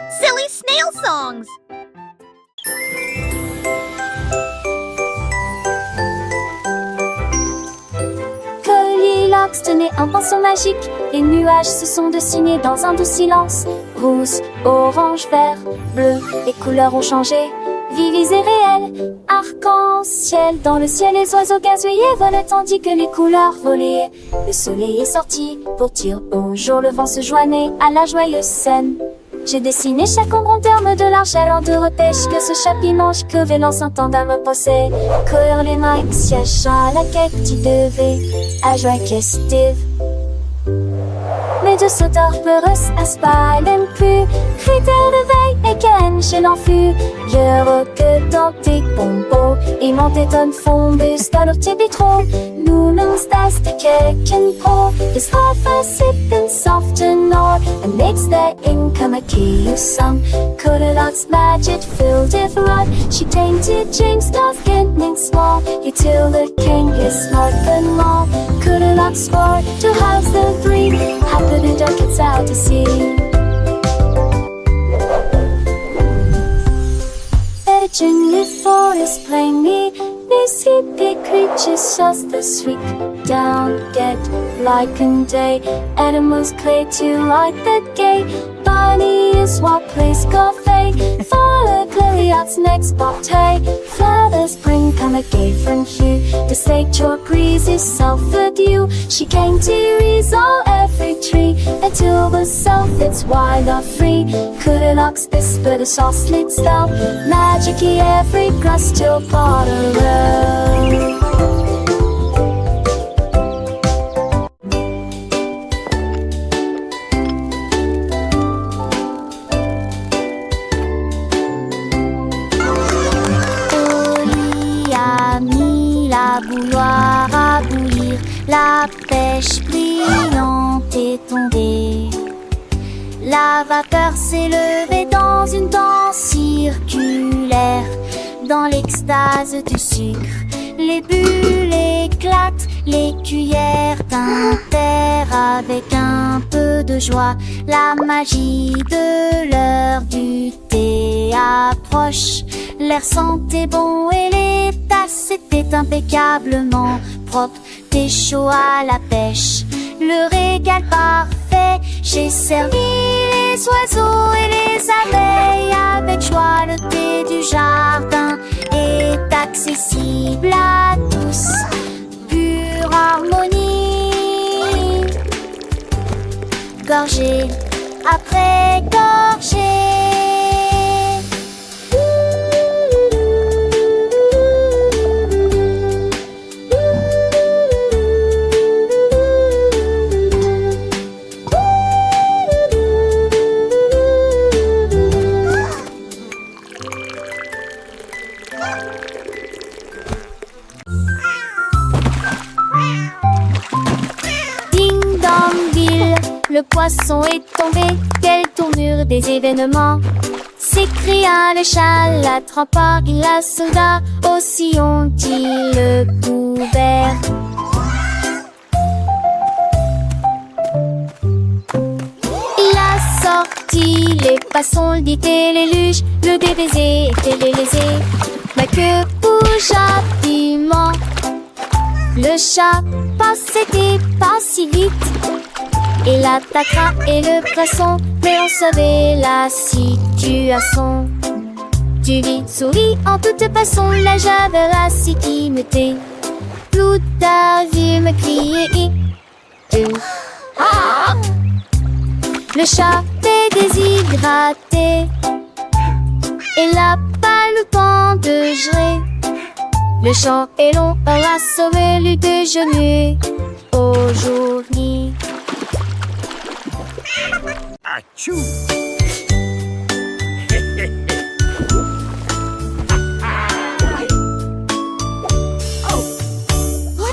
Silly snail songs. Goldilocks tenait un pinceau magique. Les nuages se sont dessinés dans un doux silence. Rose, orange, vert, bleu, les couleurs ont changé. Vives et réelles, arc-en-ciel. Dans le ciel, les oiseaux gazouillaient volaient tandis que les couleurs volaient. Le soleil est sorti pour dire bonjour. Le vent se joignait à la joyeuse scène. J'ai dessiné chaque ombre en termes de l'argent en deux repêches. Que ce chapitre mange, que vélan s'entendant me poser. Courir les mains, siège à la quête, tu devais à joie festive. Mais de sauteurs peureux à spa, même plus. Critère de veille et qu'un chez l'enfus. Je que dans tes pompos. Et mon téton fombus dans leur tibitro. Nous l'onstas de keken pro. Is half a sip and soft and all. And makes the income a key of some. Goldilocks magic filled with rod. She tainted James Dawes getting small. You till the king is smart and long. Goldilocks sport to house the three. Happy the duck gets out to sea. In the forest plainly, these hippie creatures just the sweet down dead like in day. Animals clay to light the gay. Bunny is what plays cafe. Follow Goldilocks next bottle. Flowers bring come a gay from hue. The sage or breeze is self-fed you. She came to resolve every tree until the self it's wild or free. Goldilocks whisper the sauce slits down. Magic-y every grass till part around. La bouilloire à bouillir, la pêche brillante est tombée. La vapeur s'est levée dans une danse circulaire, dans l'extase du sucre. Les bulles éclatent, les cuillères tintèrent avec un peu de joie. La magie de l'heure du thé approche. L'air sentait bon et les tasses étaient impeccablement propres. Thé chaud à la pêche, le régal parfait. J'ai servi les oiseaux et les abeilles avec joie. Le thé du jardin est accessible à tous. Pure harmonie, gorgée après gorgée. Le poisson est tombé, quelle tournure des événements! S'écria le chat, l'attrapant, il la soldat, aussi ont-ils le couvert. Il a sorti les passons, le dit et les luges, le débaisé était délaisé. Mais que bouge habilement, le chat passait pas si vite. Il attaquera et le poisson, mais on savait la situation. Tu vis, souris en toute façon, la javera si qui me tait. Tout a vu me crier Le chat est déshydraté, et n'a pas le temps de gérer. Le chant est long, aura sauvé le déjeuner aujourd'hui. Achoo!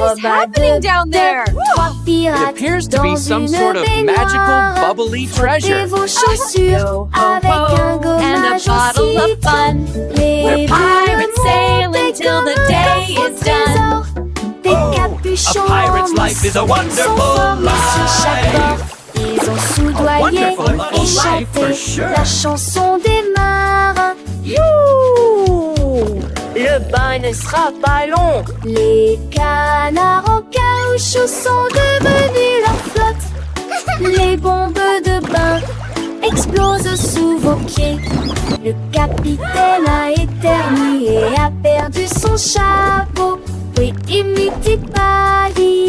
What is happening down there? It appears to be some sort of magical, bubbly treasure. Ho, ho, ho, and a bottle of fun. We're pirates sailing till the day is done. A pirate's life is a wonderful life. Ils ont soudoyé et chanté la chanson des marins. Youhou! Le bain ne sera pas long. Les canards en caoutchouc sont devenus leur flotte. Les bombes de bain explosent sous vos pieds. Le capitaine a éternué et a perdu son chapeau. Oui, Immutipali.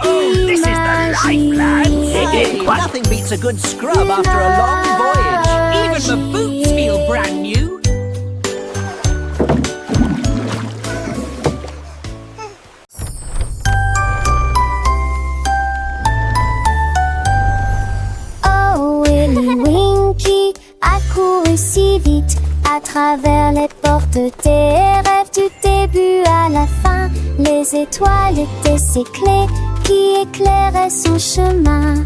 This is the life, lads. Nothing beats a good scrub after a long voyage. Even the boots feel brand new. Oh, Willy Winky a couru si vite à travers les portes des rêves du début à la fin. Les étoiles étaient ses clés qui éclairaient son chemin.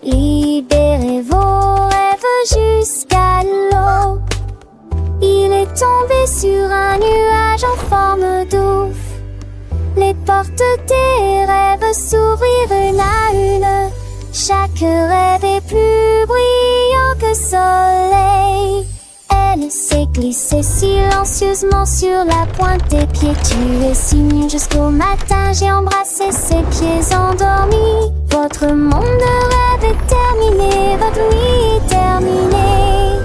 Libérez vos rêves jusqu'à l'eau. Il est tombé sur un nuage en forme d'ouf. Les portes des rêves s'ouvrirent une à une. Chaque rêve est plus brillant que soleil. Elle s'est glissée silencieusement sur la pointe des pieds. Tu es si mignon jusqu'au matin. J'ai embrassé ses pieds endormis. Votre monde de rêve est terminé. Votre nuit est terminée.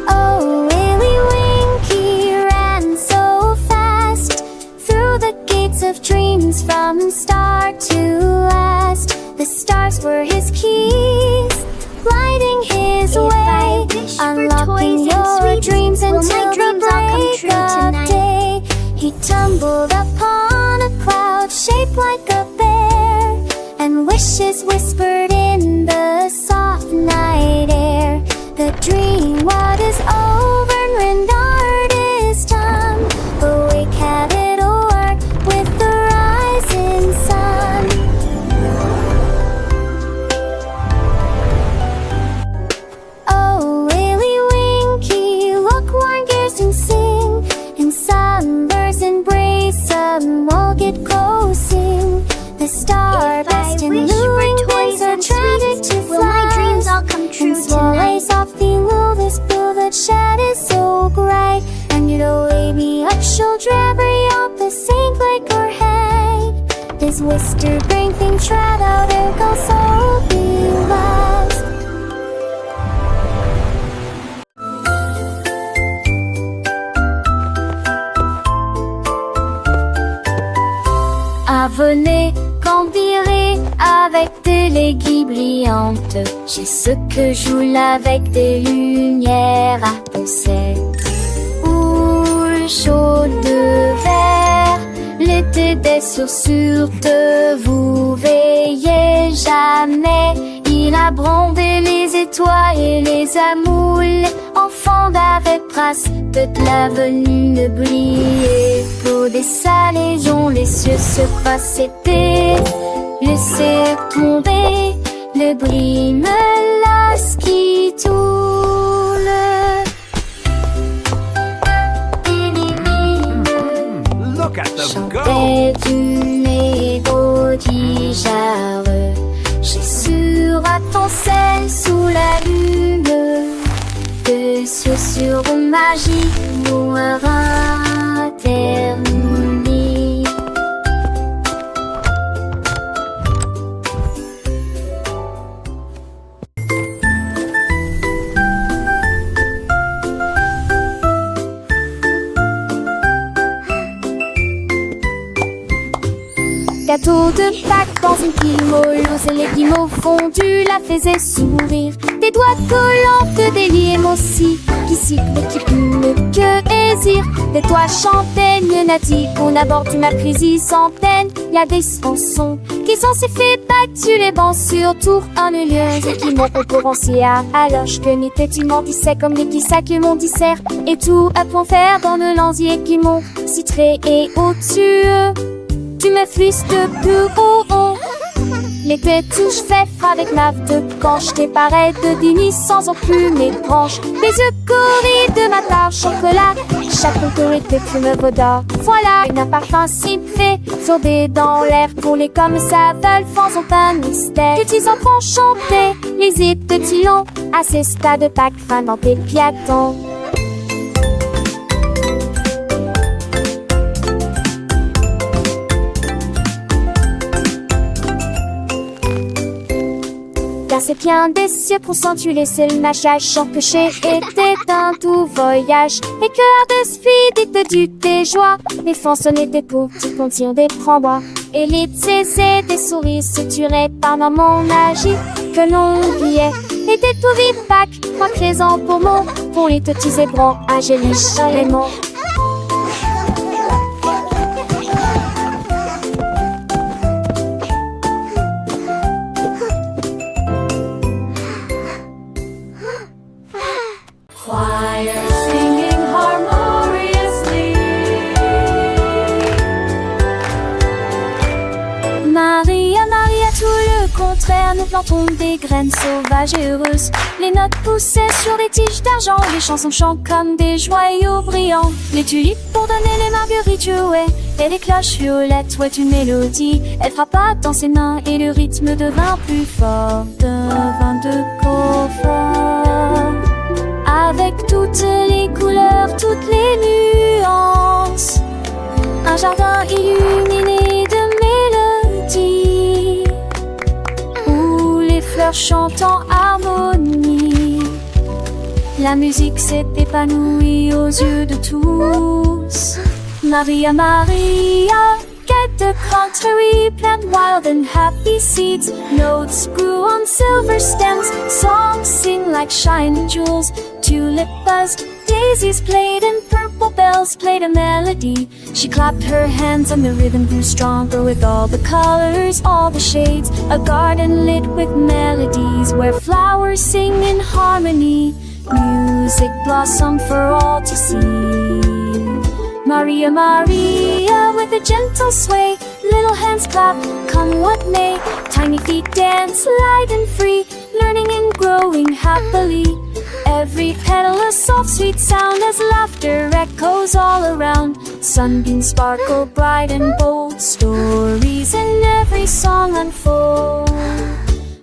Oh, Willy Winky ran so fast through the gates of dreams from start to last. The stars were his keys, lighting his way, unlocking your dreams until the break of day. He tumbled upon a cloud shaped like a bear, and wishes whispered in the soft night air. The dream what is over and art is done. Awake, have it o'er with the rising sun. Oh, Willy Winky, look, warm gears and sing. In sunbursts embrace, some will get coasting. The star-burst and luring wings are tragic to fly. Will my dreams all come true And swallows tonight? softly lull this blue that shed is so bright. And you'll away me up, she'll drabber up the sink like her head. This wister bring thing trad out her go so beloved. Ah, venez, cambirer avec des léguilles brillantes. J'ai ce que joue avec des lumières à poncettes. Houle chaude de verre, l'été des sursutes, vous veillez jamais. Il a brandé les étoiles et les amoules. Enfants d'avec trace de l'avenue ne brillait. Pour des salaisons, les cieux se passaient. Laissez tomber le bris me lasse qui toule. Look at them go. Chantait une égodigère. J'ai sur à ton sel sous la lune. De ce sur magie mourra terminé. Gâteau de Pâques dans une pile molleuse, et les guimauves fondus la faisaient sourire. Des doigts collants, des limes aussi, qui sifflent et qui pument que désir. Des toits champagnes natifs, on aborde du Marcrésie sans peine. Y a des chansons qui sont si fait battus les bancs sur tour ennuyeuses et qui m'ont concurrencé à l'âge que n'était tu mendissais comme les guissas que mon dissert. Et tout à point faire dans le lanzier qui m'ont citré et au-dessus. Tu me fristes de plus haut. L'été touche fait froid avec ma de canche. T'es pareil de Denis sans plus mes branches. Les yeux corris de ma tarte chocolat. Chaque autorité plume vaut d'or. Voilà un parfum si fait. Sourdé dans l'air, coulé comme ça veulent. Fans ont un mystère. Les petits enfants chanter les hits de Tillon. À ces stades de Pâques, fin dans tes piatons. Car c'est bien des cieux pour s'entuler, c'est le machage. Chant que chez était un tout voyage. Et cœur de speed du tes joies. Les fansonnés des pauvres petits contirent des frambois. Et les c'est des souris suturées par maman magique que l'on oubliait. Et des tout vives Pâques, moi présent pour mots. Pour les petits zébrons, Angélique, les mots. Nous plantons des graines sauvages et heureuses. Les notes poussaient sur des tiges d'argent. Les chansons chantent comme des joyaux brillants. Les tulipes pour donner les marguerites jouaient. Et les cloches violettes ouaient une mélodie. Elle frappa dans ses mains et le rythme devint plus fort. Devint de confort. Avec toutes les couleurs, toutes les nuances. Un jardin illuminé de mélodies. Fleurs chantent en harmonie. La musique s'est épanouie aux yeux de tous. Maria, Maria, get the contrary, plant wild and happy seeds. Notes grew on silver stems, songs sing like shining jewels. Tulip buzzed, daisies played, and purple bells played a melody. She clapped her hands and the rhythm grew stronger with all the colors, all the shades. A garden lit with melodies where flowers sing in harmony. Music blossomed for all to see. Maria, Maria, with a gentle sway, little hands clap, come what may. Tiny feet dance light and free, learning and growing happily. Every petal a soft sweet sound as laughter echoes all around. Sunbeams sparkle bright and bold, stories in every song unfold.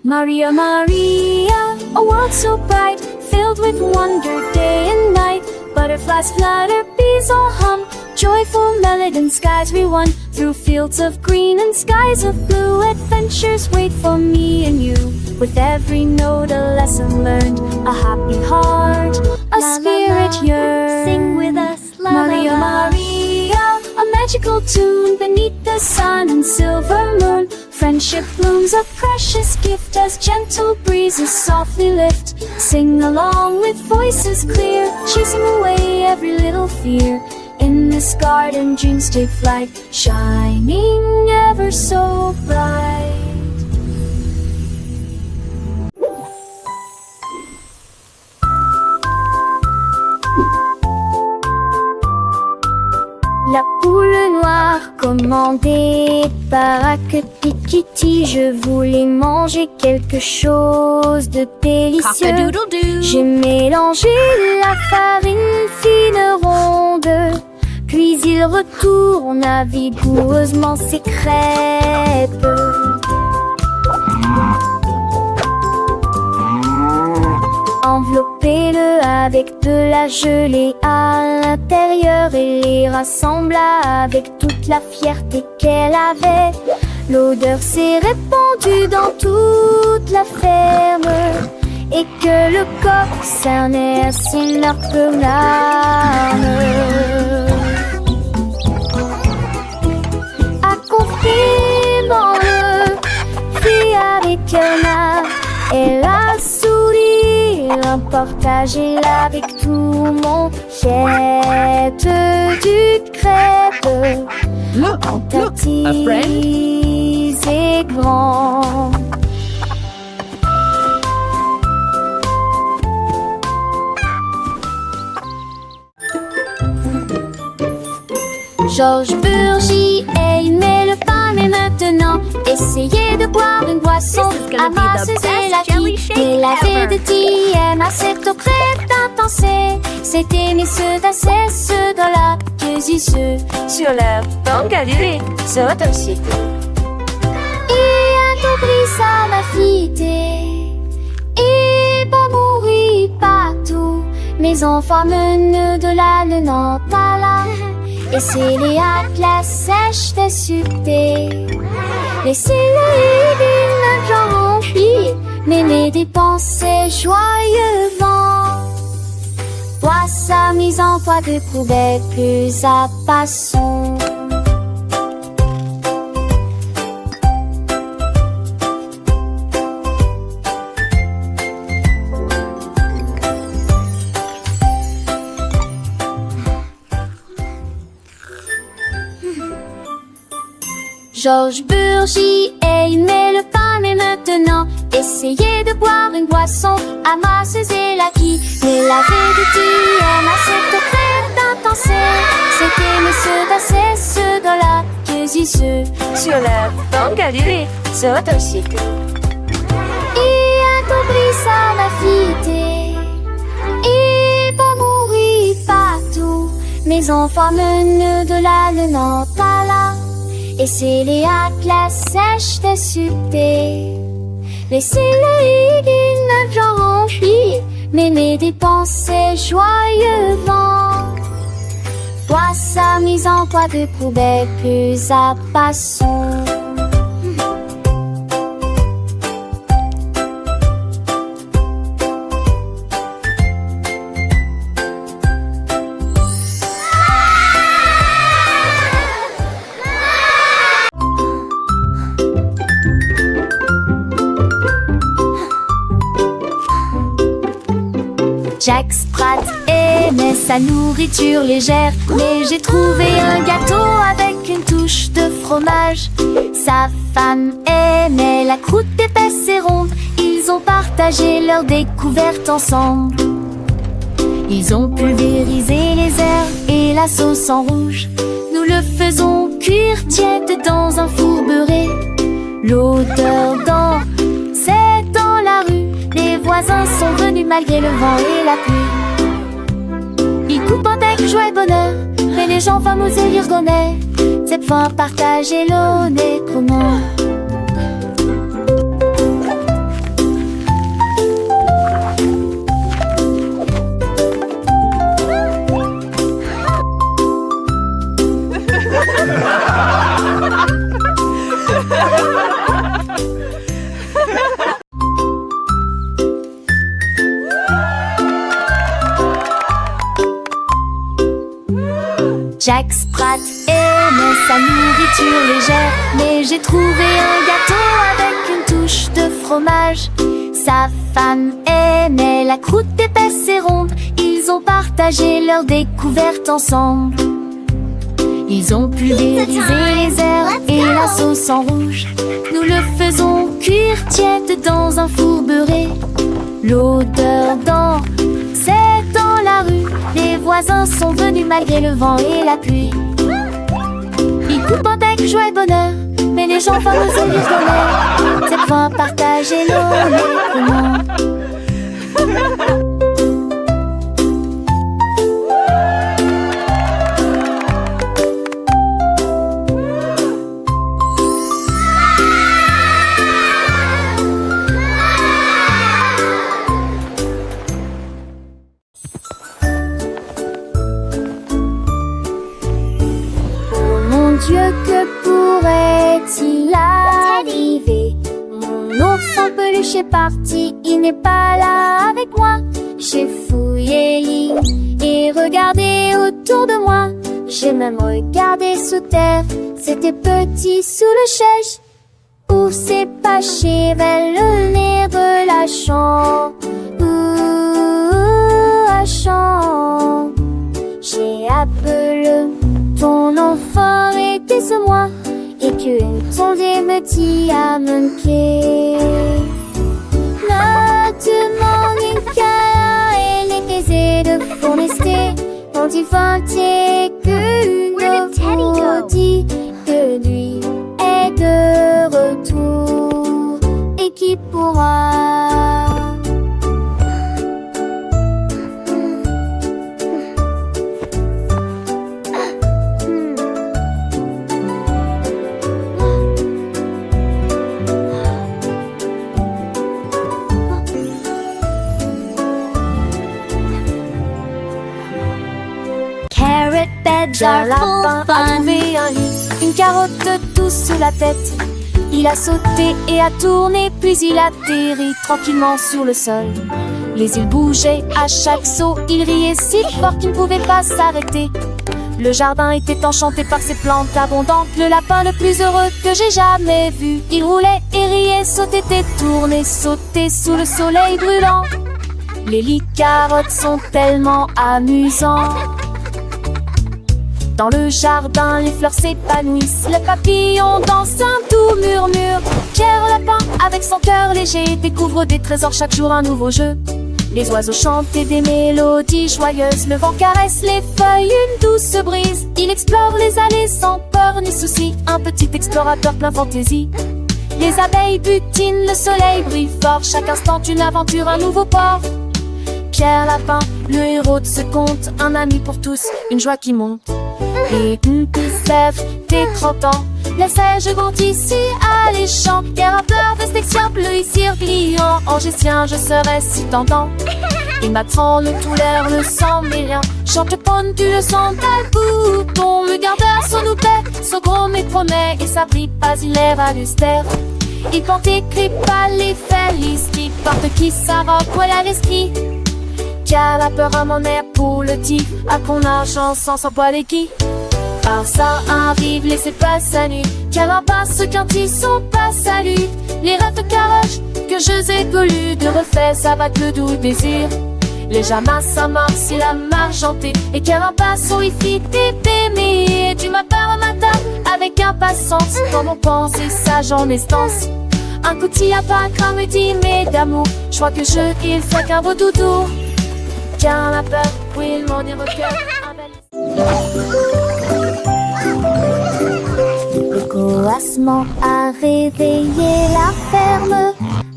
Maria, Maria, a world so bright, filled with wonder day and night. Butterflies flutter, bees all hum, joyful melody and skies we won. Through fields of green and skies of blue, adventures wait for me and you. With every note a lesson learned, a happy heart, a spirit yearns. Sing with us, Maria, Maria, a magical tune beneath the sun and silver moon. Friendship blooms a precious gift as gentle breezes softly lift. Sing along with voices clear, chasing away every little fear. In this garden dreams take flight, shining ever so bright. La poule noire commandée par Kitty, je voulais manger quelque chose de délicieux. Cock-a-doodle-doo. J'ai mélangé la farine fine ronde, puis il retourna vigoureusement ses crêpes. Enveloppez-le avec de la gelée à l'intérieur et les rassembla avec toute la fierté qu'elle avait. L'odeur s'est répandue dans toute la ferme et que le coq cernait à ses meurtres larmes. Accompagnement le fit avec un art et la souris, un partagez-la avec tout mon jette du crêpe. Look, En look, a friend. petits et grands. Georges Burgy aimait le pain, mais maintenant Essayez de boire une boisson amasseuse et la qui l'avait de TM à cette eau prête intensée. C'était mes ceux d'assez ceux dans la ceux sur leur banque à l'île, sur un site. Et un dobri ça m'a fité. Et pas mourir partout. Mes enfants menent de la le nantala. Et c'est les atlas sèches de sucté. Laissez-le d'une genre rempli, mais mes dépenses joyeux vent. Toi sa mise en poids de poubelle plus à passons. Georges Burgy aimait le pain, mais maintenant essayez de boire une boisson amasseuse et la qui mais l'avait de TM à cette eau prête intensée. C'était monsieur d'assez ceux dans la ceux sur leur banque à l'île, sur un site. Et un dobri ça m'a fité. Et pas mourir partout. Mes enfants menent de la le nantala. Et c'est les atlas sèches de sucté. Laissez-le d'une genre rempli, mais mes dépenses joyeux vent. Toi sa mise en poids de poubelle plus à passons. Jack Sprat aimait sa nourriture légère, mais j'ai trouvé un gâteau avec une touche de fromage. Sa femme aimait la croûte épaisse et ronde. Ils ont partagé leur découverte ensemble. Ils ont pulvérisé les herbes et la sauce en rouge. Nous le faisons cuire tiède dans un four beurré. L'odeur c'est dans la rue. Les voisins sont venus malgré le vent et la pluie. Ils coupent avec joie et bonheur, mais les gens fameux et l'irgonais. Cette fois partagez l'honnête comment. Jack Sprat aimait sa nourriture légère, mais j'ai trouvé un gâteau avec une touche de fromage. Sa femme aimait la croûte épaisse et ronde. Ils ont partagé leur découverte ensemble. Ils ont pulvérisé les herbes et la sauce en rouge. Nous le faisons cuire tiède dans un four beurré. L'odeur c'est dans la rue. Les voisins sont venus malgré le vent et la pluie. Ils coupent avec joie et bonheur, mais les gens fameux et l'irgonais. Cette fois partagez l'honnêtement. Dieu, que pourrait-il arriver? Mon ours en peluche est parti, il n'est pas là avec moi. J'ai fouillé l'île et regardé autour de moi. J'ai même regardé sous terre, c'était petit sous le chèche. Où s'est caché vers le nez de la chambre. La chambre. J'ai appelé ton enfant était ce moi, et qu'une tondée me dit à manquer. La demande qu'à elle est aisée de forester, on dit vanter que une dit que lui est de retour. moi. Carrot beds are full Lapin a fun. trouvé un lit, une carotte douce sous la tête. Il a sauté et a tourné, puis il atterrit tranquillement sur le sol. Les îles bougeaient à chaque saut, il riait si fort qu'il ne pouvait pas s'arrêter. Le jardin était enchanté par ses plantes abondantes, le lapin le plus heureux que j'ai jamais vu. Il roulait et riait, sautait et tournait, sautait sous le soleil brûlant. Les lits carottes sont tellement amusants. Dans le jardin, les fleurs s'épanouissent, le papillon danse un doux murmure. Pierre Lapin, avec son cœur léger, découvre des trésors chaque jour, un nouveau jeu. Les oiseaux chantent des mélodies joyeuses, le vent caresse les feuilles, une douce brise. Il explore les allées sans peur ni souci, un petit explorateur plein fantaisie. Les abeilles butinent, le soleil brille fort, chaque instant une aventure, un nouveau port. Pierre Lapin, le héros de ce conte, un ami pour tous, une joie qui monte. Et Sèvres, tes 30 ans, les seiges grandissent si alléchants. Guerre à peur, vestexien, bleu ici pliant. Angestien, je serais si tentant. Il m'apprend le tout l'air, le sang, mais rien. Chante ponne, tu le sens, tel bouton. Le gardeur, son loupet, son gros mais promet. Et sa brille pas, il est valustère. Il porte écrit pas les felices qui porte qui ça va, quoi à l'esprit. Car la peur à mon air pour le tif, à qu'on argent sans s'en poil et qui. Par ça arrive, laissez pas sa nuit. Car un passe quand ils sont pas salut. Les rats de caroche que je ai collus, de refait ça va le doux désir. Les jamas ça marche, c'est la margentée. Et car un passe où il fit t'aimer. Du matin au matin, avec impatience, comme on pense et sage en estance. Un coup de à pas quand me dit mais d'amour, je crois que il fait qu'un beau doudou. Car la peur, oui, il m'en est recueil. Le coassement a réveillé la ferme.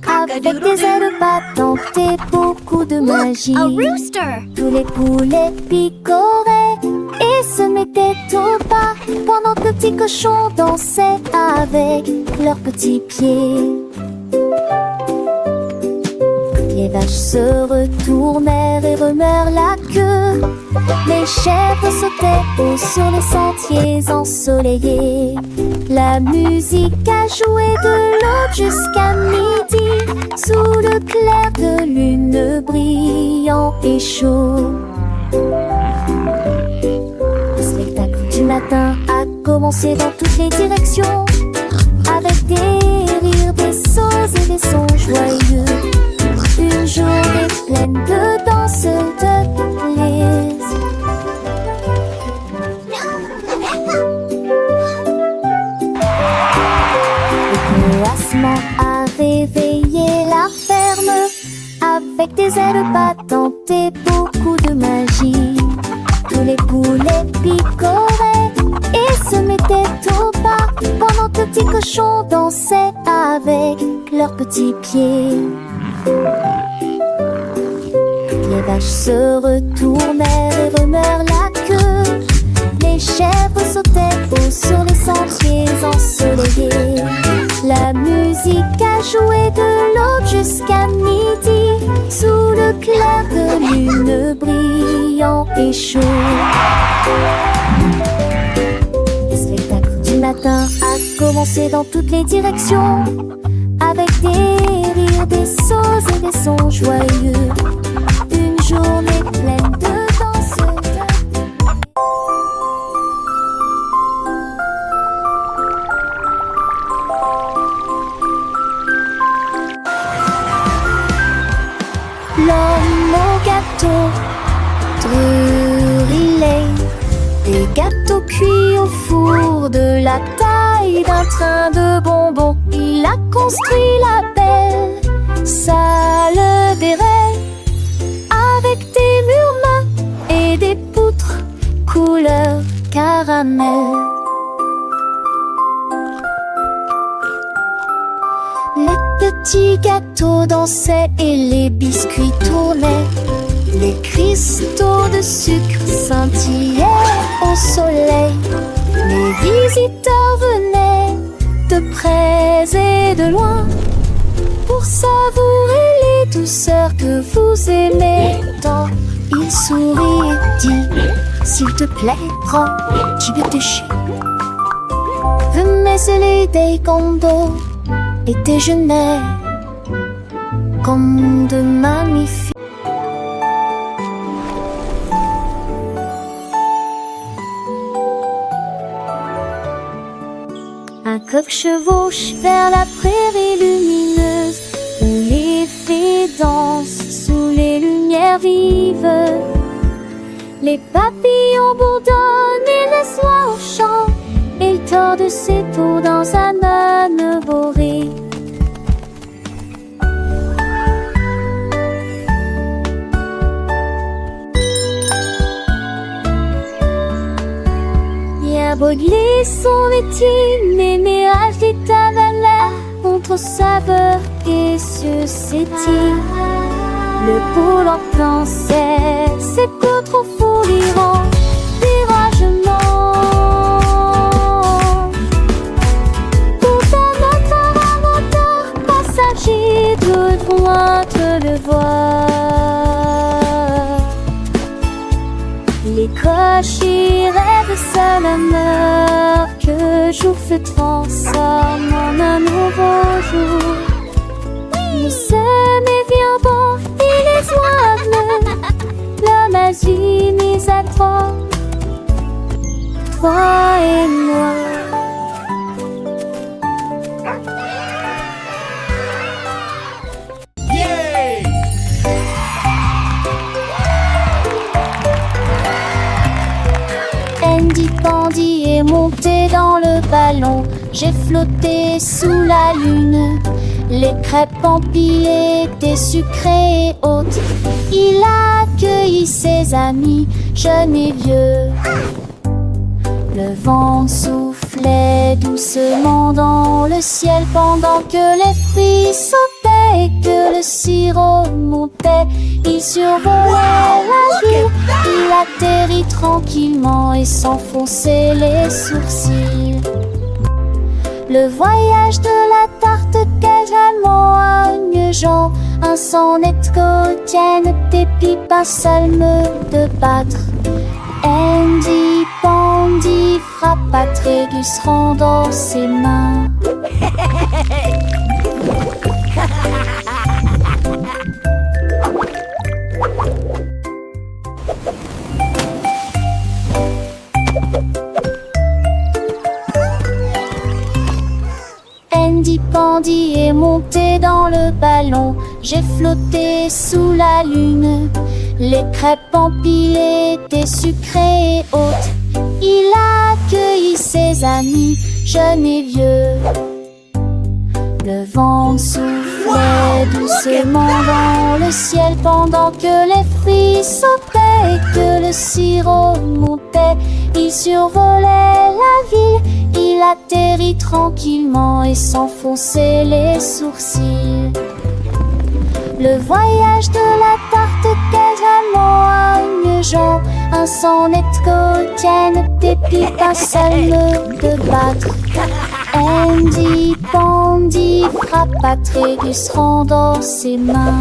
Avec des ailes battantes et beaucoup de magie. A rooster. Tous les poulets picoraient et se mettaient au pas, pendant que petits cochons dansaient avec leurs petits pieds. Les vaches se retournèrent et remuèrent la queue. Les chèvres sautaient haut sur les sentiers ensoleillés. La musique a joué de l'aube jusqu'à midi, sous le clair de lune brillant et chaud. Le spectacle du matin a commencé dans toutes les directions, avec des rires, des sauts et des sons joyeux. Une journée pleine de danse, de plaisir. Le coassement a réveillé la ferme, avec des ailes battantes et beaucoup de magie. Tous les poulets picoraient et se mettaient au pas, pendant que petits cochons dansaient avec leurs petits pieds. Les vaches se retournèrent et remuèrent la queue. Les chèvres sautaient haut sur les sentiers ensoleillés. La musique a joué de l'aube jusqu'à midi, sous le clair de lune brillant et chaud. Le spectacle du matin a commencé dans toutes les directions, avec des rires, des sauts et des sons joyeux. Une journée pleine de danse, L'homme au gâteau, drurillé. Des gâteaux cuits au four de la taille d'un train de bonbons. Il a construit la belle salle des rêves, avec des murs mat et des poutres couleur caramel. Les petits gâteaux bateaux dansaient et les biscuits tournaient. Les cristaux de sucre scintillaient au soleil. Les visiteurs venaient de près et de loin pour savourer les douceurs que vous aimez tant. Il sourit et dit: s'il te plaît, prends du déchet. Venez sceller des condos et déjeuner comme de magnifiques. Un coq chevauche vers la prairie lumineuse où les fées dansent sous les lumières vives. Les papillons bourdonnent et laissent l'oie au champ. Il tord ses peaux dans un âne boré. Bien brûler son métier, mais mirage d'éternel contre saveur et suscétile. Le boule en pensait, c'est que trop fou l'Iran, viragement. Pourtant notre moteur passager de droite le voir. Les cochers rêvent seul un heure que jour se transforme en un nouveau jour. Nous sommes éviens bons et les oies, l'homme agit mis à toi et moi. Andy Pandy est monté dans le ballon. J'ai flotté sous la lune. Les crêpes empilées étaient sucrées et hautes. Il a accueilli ses amis, jeunes et vieux. Le vent soufflait doucement dans le ciel pendant que les fruits sautaient et que le sirop montait. Il survolait la ville, il atterrit tranquillement et s'enfonçait les sourcils. Le voyage de la tarte quasiment agnegeant, un sang net quotidienne, des pipes, un salme de battre. Andy Pandy frappa Trégus dans ses mains. Andy Pandy est monté dans le ballon. J'ai flotté sous la lune. Les crêpes empilées étaient sucrées et hautes. Il a accueilli ses amis, jeunes et vieux. Le vent soufflait doucement dans le ciel pendant que les fruits sautaient et que le sirop montait. Il survolait la ville, il atterrit tranquillement et s'enfonçait les sourcils. Le voyage de la tarte quasiment agnegeant, un sang net quotidienne, des pipes, un salme de battre. Andy Pandy frappa Trégus dans ses mains.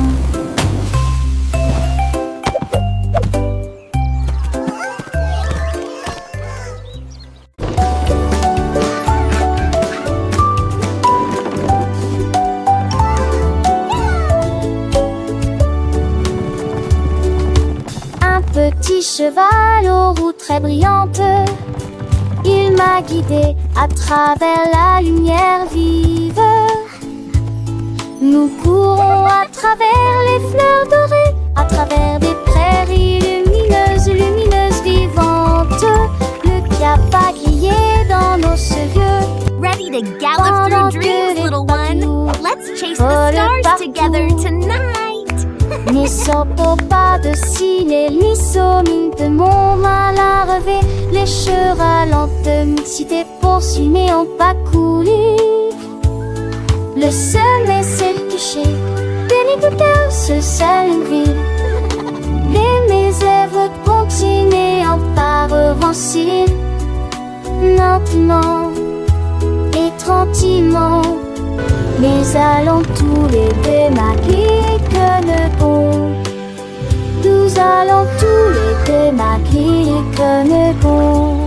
Petit cheval aux roues très brillantes, il m'a guidé à travers la lumière vive. Nous courons à travers les fleurs dorées, à travers des prairies lumineuses, lumineuses, vivantes. Le cap a grillé dans nos cheveux. Ready to gallop through dreams, little one? Let's chase the stars together tonight. Ne sortons pas de ciné, ni sommine de mon mal à relever. Les chevaux lentement, si t'es poursuivis, mais on pas coulé. Le Le sommet s'est couché, Bénédicteur se s'allume. Les misères continuent par avancer. Lentement et tranquillement, nous allons tous les deux marquer que le bon. Nous allons tous les deux marquer que le bon.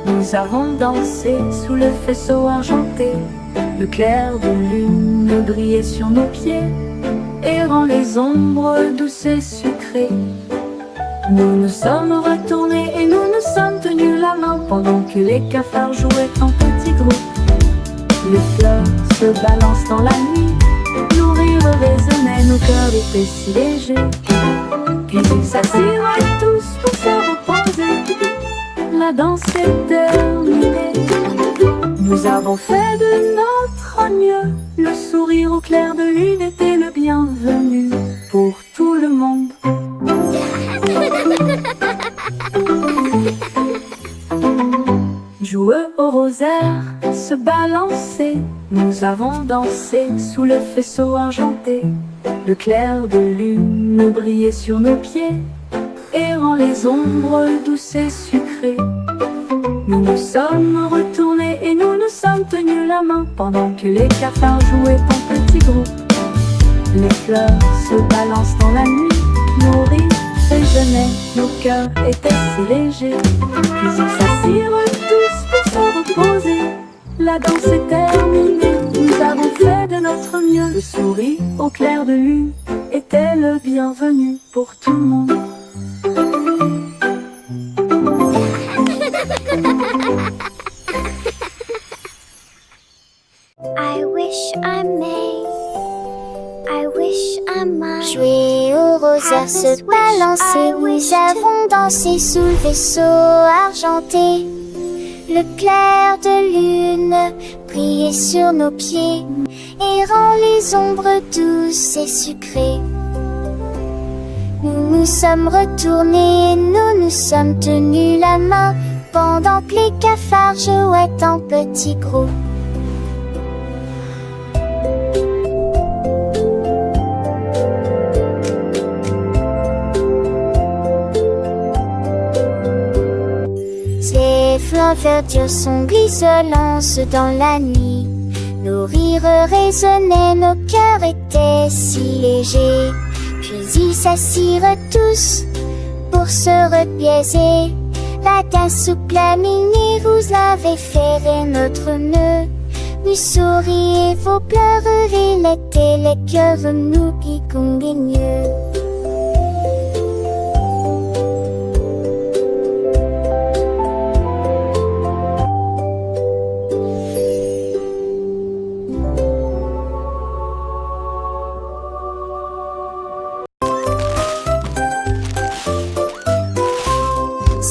Nous avons dansé sous le faisceau argenté. Le clair de lune brillait sur nos pieds, errant les ombres douces et sucrées. Nous nous sommes retournés et nous nous sommes tenus la main pendant que les cafards jouaient en petits groupes. Les fleurs se balancent dans la nuit, nos rires résonnaient, nos cœurs étaient si légers. Puis ils s'assirent tous pour se reposer. La danse est terminée. Nous avons fait de notre mieux. Le sourire au clair de lune était le bienvenu pour tout le monde. Joueux au rosaire, se balancer. Nous avons dansé sous le faisceau argenté. Le clair de lune brillait sur nos pieds, errant les ombres douces et sucrées. Nous nous sommes retournés et nous nous sommes tenus la main pendant que les cafards jouaient en petits groupes. Les fleurs se balancent dans la nuit, nos rires résonnaient, nos cœurs étaient si légers. Puis ils s'assirent tous pour se reposer. La danse est terminée, nous avons fait de notre mieux. Le sourire au clair de lune était le bienvenu pour tout le monde. I wish I may, I wish I might. Jouer au rosaire, se balancer, nous avons dansé sous le vaisseau argenté. Le clair de lune brillait sur nos pieds, errant les ombres douces et sucrées. Nous nous sommes retournés, nous nous sommes tenus la main, pendant que les cafards jouaient en petits groupes. Ces flancs verdures sont glisselants dans la nuit. Nos rires résonnaient, nos cœurs étaient si légers. Puis ils s'assirent tous pour se repiaiser. La danse souple à minuit, vous avez ferré notre nœud. Nous souriez, vos pleurs étaient les cœurs, nous qui combinieux.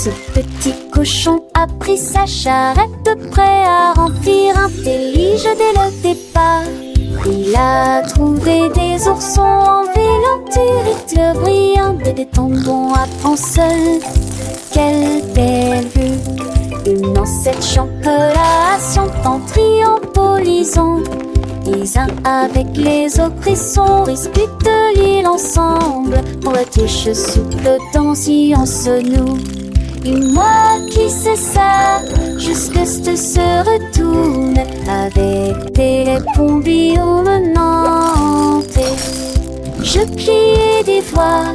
Ce petit cochon a pris sa charrette, prêt à remplir un délige dès le départ. Il a trouvé des oursons en vélanturite brillant, des tendons à penseur. Quelle belle vue! Une ancêtre chocolat chantant, triompholisant. Les uns avec les autres, ils sont disputent l'île ensemble. Pour la tige souple dans science nous. Et moi qui sais ça, jusque se retourne avec des pompillons menantes. Je pliais des voix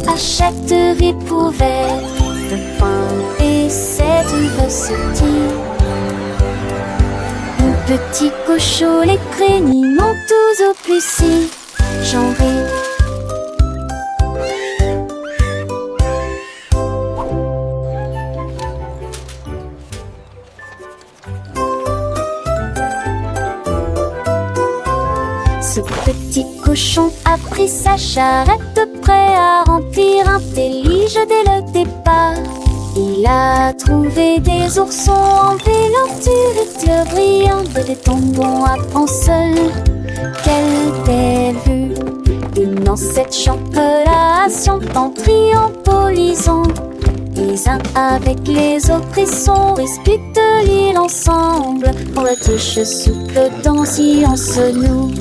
à chaque découverte de pain et cette diversité. Le petit cochon, les craignants tous au plus si j'en ris. Ce petit cochon a pris sa charrette, prêt à remplir un délige dès le départ. Il a trouvé des oursons en velours brillant, des bonbons à prendre seul. Quelle belle vue! Une ancêtre chocolat chantant, triombolisant. Les uns avec les autres, ils sont respectent l'île ensemble. Pour la touche souple dans silence nous.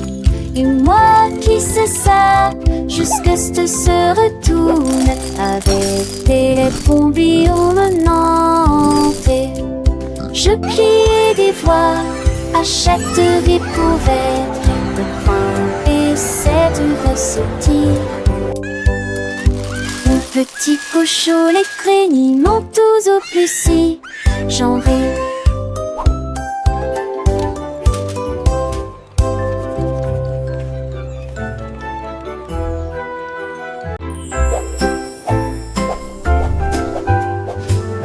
Et moi qui sais ça, jusque se retourne avec des bombillons menantés. Je pliais des voix à chaque découverte de point et cette recette. Mon petit cochon, les craignent tous au plus si j'en ris.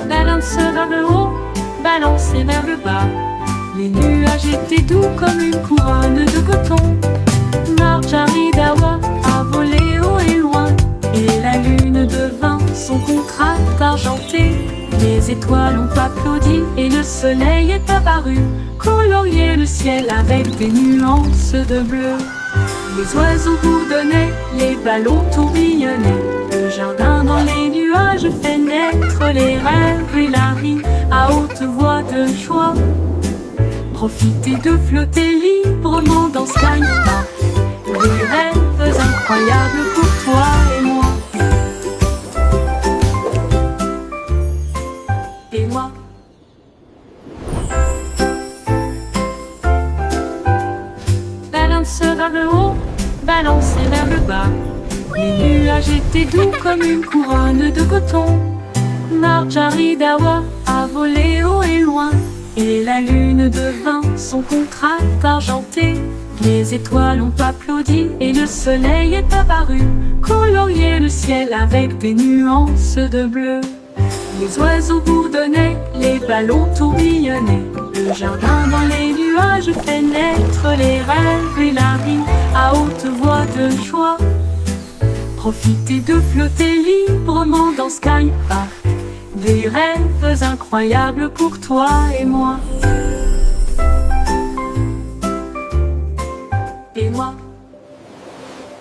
Balance vers le haut, balancez vers le bas. Les nuages étaient doux comme une couronne de coton. Marjorie Dawa a volé haut et loin, et la lune devint son contraste argenté. Les étoiles ont applaudi et le soleil est apparu, colorier le ciel avec des nuances de bleu. Les oiseaux bourdonnaient, les ballons tourbillonnaient. Le jardin dans les nuages fait naître les rêves et la rime à haute voix de joie. Profitez de flotter librement dans Sky Park. Des rêves incroyables pour toi et moi. Et moi. Balance vers le haut, balancez vers le bas. Les nuages étaient doux comme une couronne de coton. Marjorie Dawa a volé haut et loin, et la lune devint son contraste argenté. Les étoiles ont applaudi et le soleil est apparu, colorier le ciel avec des nuances de bleu. Les oiseaux bourdonnaient, les ballons tourbillonnaient. Le jardin dans les nuages fait naître les rêves et la rime à haute voix de joie. Profitez de flotter librement dans Sky Park. Des rêves incroyables pour toi et moi.